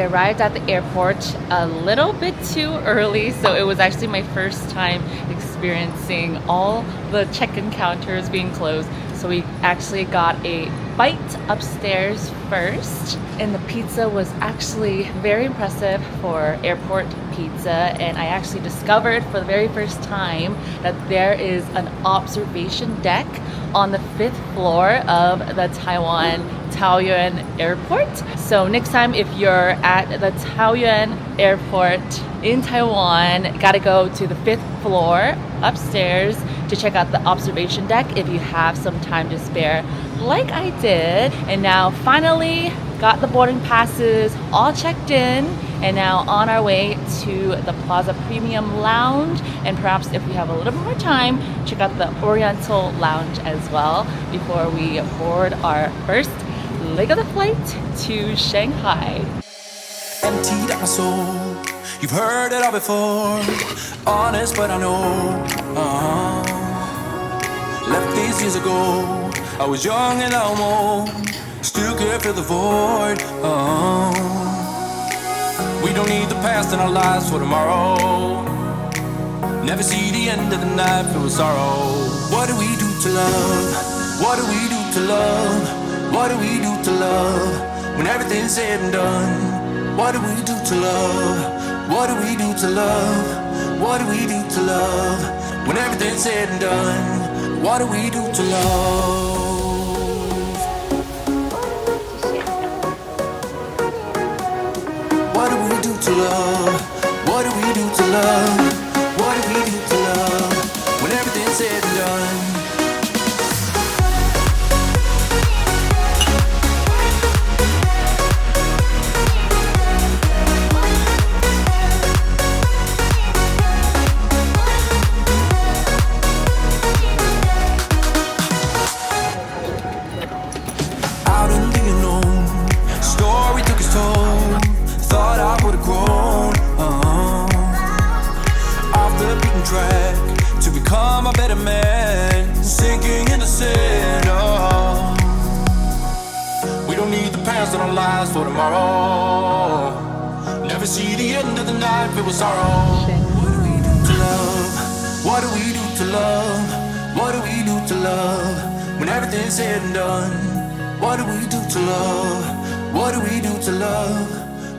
arrived at the airport a little bit too early, so it was actually my first time experiencing all the check-in counters being closed. So we actually got a bite upstairs first, and the pizza was actually very impressive for airport pizza. And I actually discovered for the very first time that there is an observation deck on the 5th floor of the Taiwan Taoyuan Airport. So next time if you're at the Taoyuan Airport in Taiwan, gotta go to the 5th floor upstairs to check out the observation deck if you have some time to spare, like I did. And now finally got the boarding passes all checked in, and now on our way to the Plaza Premium Lounge, and perhaps if we have a little bit more time, check out the Oriental Lounge as well before we board our first leg of the flight to Shanghai. Emptied out my soul, you've heard it all before. Honest, but I know. Left these years ago, I was young and almost still could fill the void. We don't need the past in our lives for tomorrow. Never see the end of the night filled with sorrow. What do we do to love? What do we do to love? What do we do to love when everything's said and done? What do we do to love? What do we do to love? What do we do to love when everything's said and done? What do we do to love? What do we do to love? What do we do to love? What do we do to love when everything's said and done? To become a better man, sinking in the sand. We don't need the past in our lives for tomorrow. Never see the end of the night filled with sorrow. What do we do to love? What do we do to love? What do we do to love when everything's said and done? What do we do to love? What do we do to love?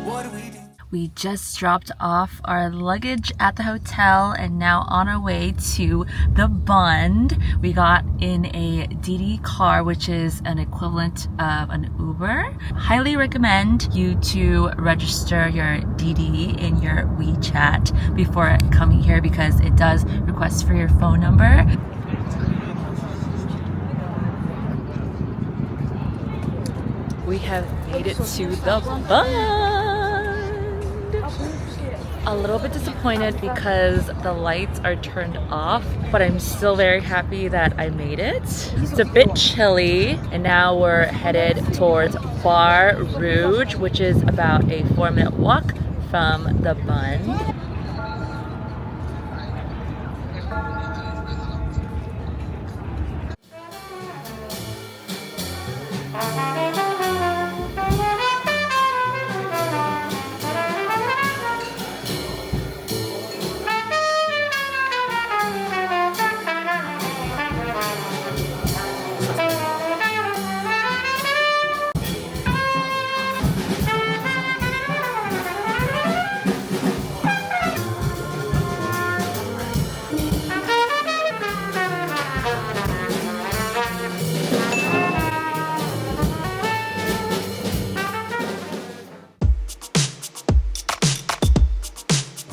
What do we do? We just dropped off our luggage at the hotel and now on our way to the Bund. We got in a DD car, which is an equivalent of an Uber. Highly recommend you to register your DD in your WeChat before coming here because it does request for your phone number. We have made it to the Bund. A little bit disappointed because the lights are turned off, but I'm still very happy that I made it. It's a bit chilly, and now we're headed towards Bar Rouge, which is about a 4-minute walk from the Bund.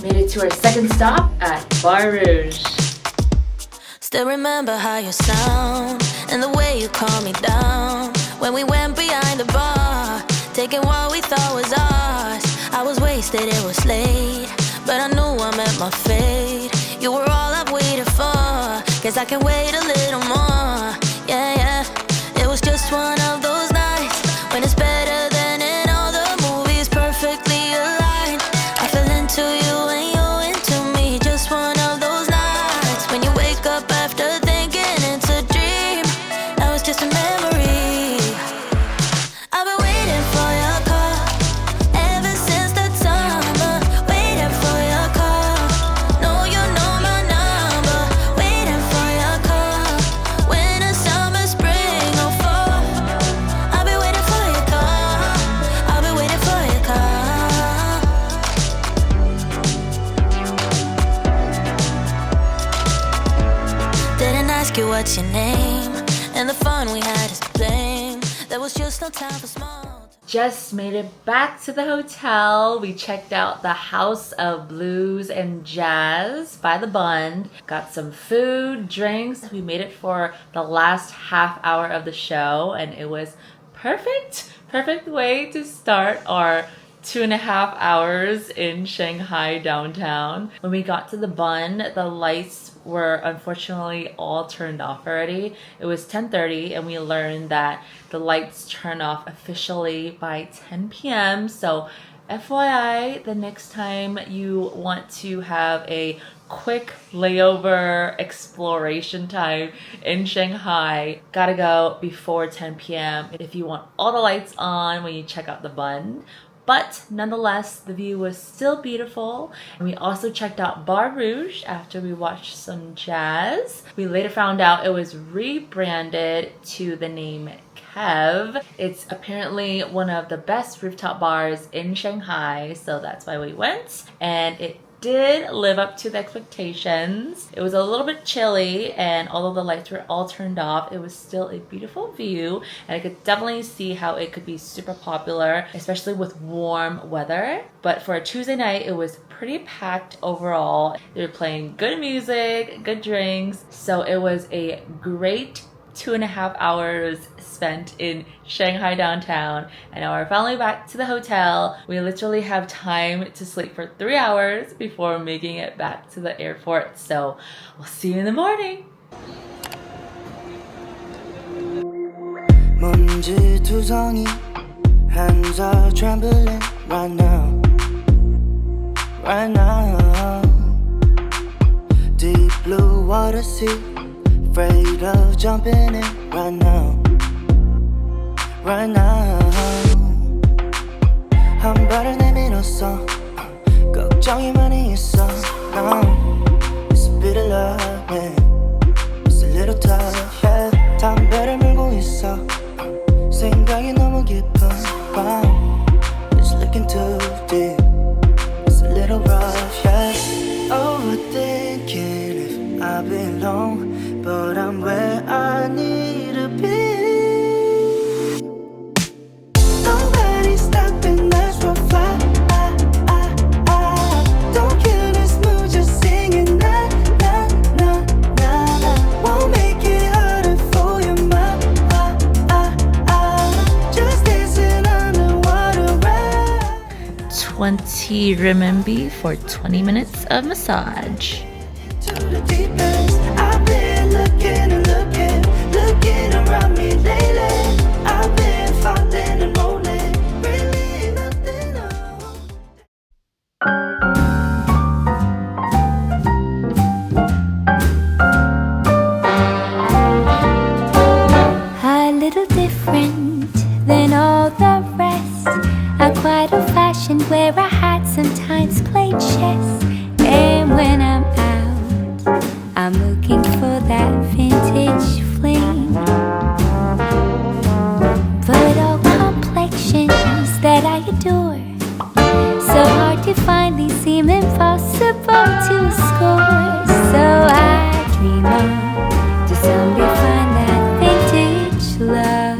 Made it to our second stop at Bar Rouge. Still remember how you sound and the way you calm me down when we went behind the bar, taking what we thought was ours. I was wasted, it was late, but I knew I met my fate. You were all I've waited for, guess I can wait a little more. Yeah, yeah, it was just one of those nights when it's better than in all the movies, perfectly aligned. I fell into you and you into me, just one of those nights when you wake up after thinking it's a dream. Now it's just a memory. I've been waiting for your call ever since what's your name? And the fun we had is to blame. There was just no time for small. Just made it back to the hotel. We checked out the House of Blues and Jazz by the Bund. Got some food, drinks. We made it for the last half hour of the show, and it was perfect way to start our 2.5 hours in Shanghai downtown. When we got to the Bund, the lights were unfortunately all turned off already. It was 10:30 and we learned that the lights turn off officially by 10 p.m. So FYI, the next time you want to have a quick layover exploration time in Shanghai, gotta go before 10 p.m. if you want all the lights on when you check out the Bund. But nonetheless, the view was still beautiful. And we also checked out Bar Rouge after we watched some jazz. We later found out it was rebranded to the name Kev. It's apparently one of the best rooftop bars in Shanghai, so that's why we went. And it did live up to the expectations. It was a little bit chilly, and although the lights were all turned off, it was still a beautiful view, and I could definitely see how it could be super popular, especially with warm weather. But for a Tuesday night, it was pretty packed overall. They were playing good music, good drinks, so it was a great 2.5 hours spent in Shanghai downtown, and now we're finally back to the hotel. We literally have time to sleep for 3 hours before making it back to the airport, so we'll see you in the morning. 먼지 투성이 hands trembling right now, right now. Deep blue water sea, afraid of jumping in right now, right now. 한 발을 내밀었어, 걱정이 많이 있어. No, it's a bit of love, yeah. It's a little tough, yeah. 담배를 물고 있어, 생각이 너무 깊어. Wow, it's looking too deep. It's a little rough, yeah. Overthinking if I belong, but I'm where I need to be. Nobody's stopping us from fly. Don't kill this mood, just singing na na na na na. Won't make it harder for your mind. Just dancing underwater. 20 renminbi for 20 minutes of massage. To the deep end, I've been looking and looking around me lately. I've been falling and rolling, really nothing else. A little different than all the rest. I'm quite old-fashioned where I had sometimes played chess. And when I'm out, I'm looking for that vintage fling. But all complexions that I adore, so hard to find, these seem impossible to score. So I dream on to someday find that vintage love.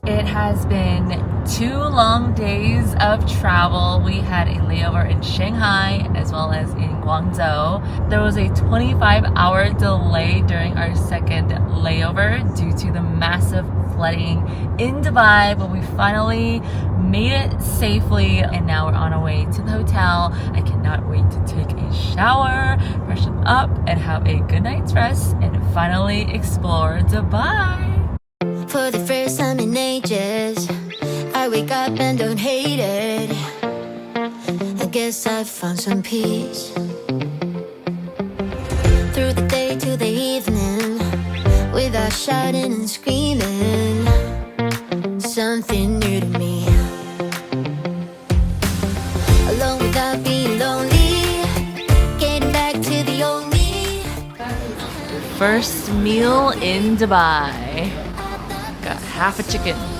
It has been 2 long days of travel. We had a layover in Shanghai as well as in Guangzhou. There was a 25-hour delay during our second layover due to the massive flooding in Dubai, but we finally made it safely and now we're on our way to the hotel. I cannot wait to take a shower, freshen up, and have a good night's rest and finally explore Dubai. For the first time in ages, I wake up and don't hate it. I guess I've found some peace. Through the day to the evening, without shouting and screaming, something new to me. Alone without being lonely, getting back to the old me. First meal in Dubai. Got half a chicken.